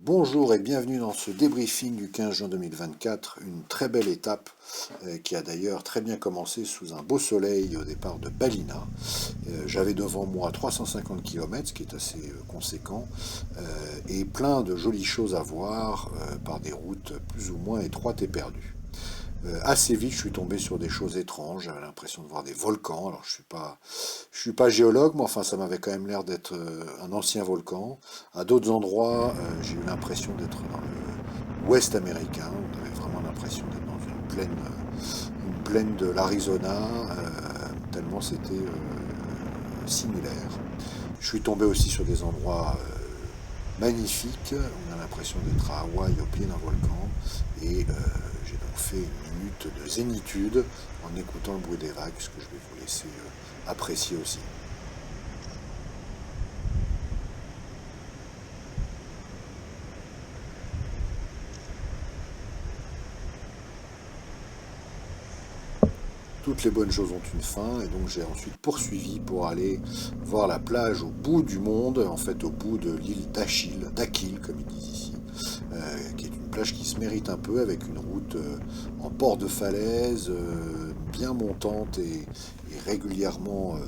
Bonjour et bienvenue dans ce débriefing du 15 juin 2024, une très belle étape qui a d'ailleurs très bien commencé sous un beau soleil au départ de Ballina. J'avais devant moi 350 km, ce qui est assez conséquent, et plein de jolies choses à voir par des routes plus ou moins étroites et perdues. Assez vite, je suis tombé sur des choses étranges. J'avais l'impression de voir des volcans. Alors, je suis pas géologue, mais enfin, ça m'avait quand même l'air d'être un ancien volcan. À d'autres endroits, j'ai eu l'impression d'être dans l'Ouest américain. On avait vraiment l'impression d'être dans une plaine de l'Arizona, tellement c'était similaire. Je suis tombé aussi sur des endroits magnifiques. On a l'impression d'être à Hawaï au pied d'un volcan. Et j'ai donc fait une minute de zénitude en écoutant le bruit des vagues, ce que je vais vous laisser apprécier aussi. Toutes les bonnes choses ont une fin, et donc j'ai ensuite poursuivi pour aller voir la plage au bout du monde, en fait au bout de l'île d'Achille comme ils disent ici, qui est une plage qui se mérite un peu, avec une route en bord de falaise, bien montante et régulièrement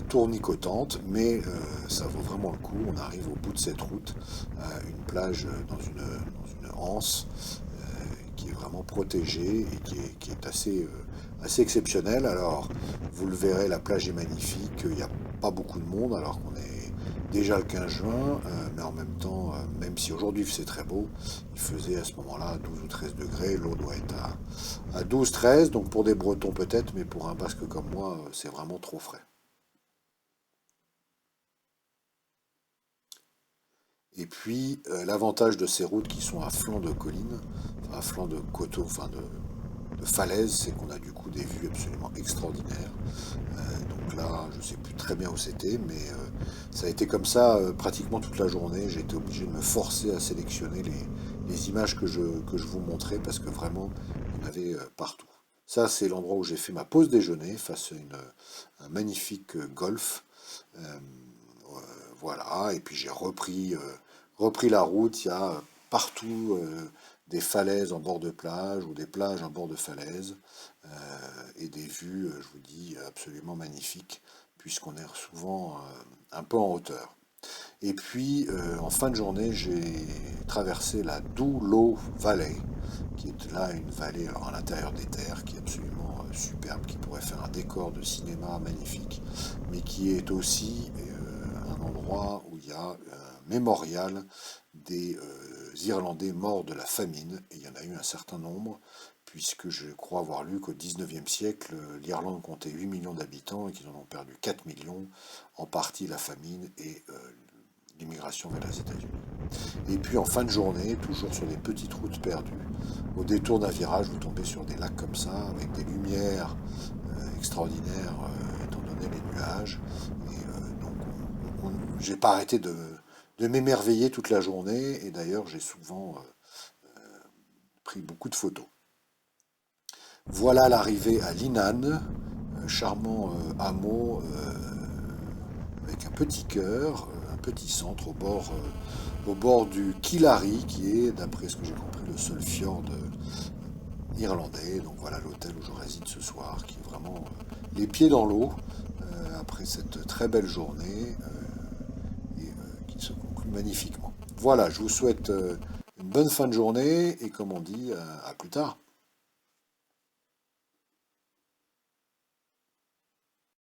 tournicotante, mais ça vaut vraiment le coup. On arrive au bout de cette route, à une plage dans une anse qui est vraiment protégée et qui est assez exceptionnelle. Alors, vous le verrez, la plage est magnifique, il n'y a pas beaucoup de monde alors qu'on est déjà le 15 juin, mais en même temps, même si aujourd'hui c'est très beau, il faisait à ce moment-là 12 ou 13 degrés, l'eau doit être à 12-13, donc pour des Bretons peut-être, mais pour un Basque comme moi, c'est vraiment trop frais. Et puis, l'avantage de ces routes qui sont à flanc de colline, enfin, à flanc de coteaux, enfin de falaises, c'est qu'on a du coup des vues absolument extraordinaires. Donc là, je ne sais plus très bien où c'était, mais ça a été comme ça pratiquement toute la journée. J'ai été obligé de me forcer à sélectionner les images que je vous montrais parce que vraiment, il y en avait partout. Ça, c'est l'endroit où j'ai fait ma pause déjeuner face à un magnifique golf. Euh, voilà, et puis j'ai repris la route. Il y a partout des falaises en bord de plage ou des plages en bord de falaise et des vues, je vous dis, absolument magnifiques, puisqu'on est souvent un peu en hauteur. Et puis, en fin de journée, j'ai traversé la Doulo Valley, qui est là une vallée alors, à l'intérieur des terres, qui est absolument superbe, qui pourrait faire un décor de cinéma magnifique, mais qui est aussi un endroit où il y a un mémorial des Irlandais morts de la famine, et il y en a eu un certain nombre, puisque je crois avoir lu qu'au XIXe siècle, l'Irlande comptait 8 millions d'habitants et qu'ils en ont perdu 4 millions, en partie la famine et l'immigration vers les États-Unis. Et puis en fin de journée, toujours sur des petites routes perdues, au détour d'un virage, vous tombez sur des lacs comme ça, avec des lumières extraordinaires, étant donné les nuages. Et donc, j'ai pas arrêté de m'émerveiller toute la journée, et d'ailleurs, j'ai souvent pris beaucoup de photos. Voilà l'arrivée à Linan, charmant hameau avec un petit cœur, un petit centre au bord du Killary, qui est, d'après ce que j'ai compris, le seul fjord irlandais. Donc voilà l'hôtel où je réside ce soir, qui est vraiment les pieds dans l'eau, après cette très belle journée, et qui se conclut magnifiquement. Voilà, je vous souhaite une bonne fin de journée, et comme on dit, à plus tard.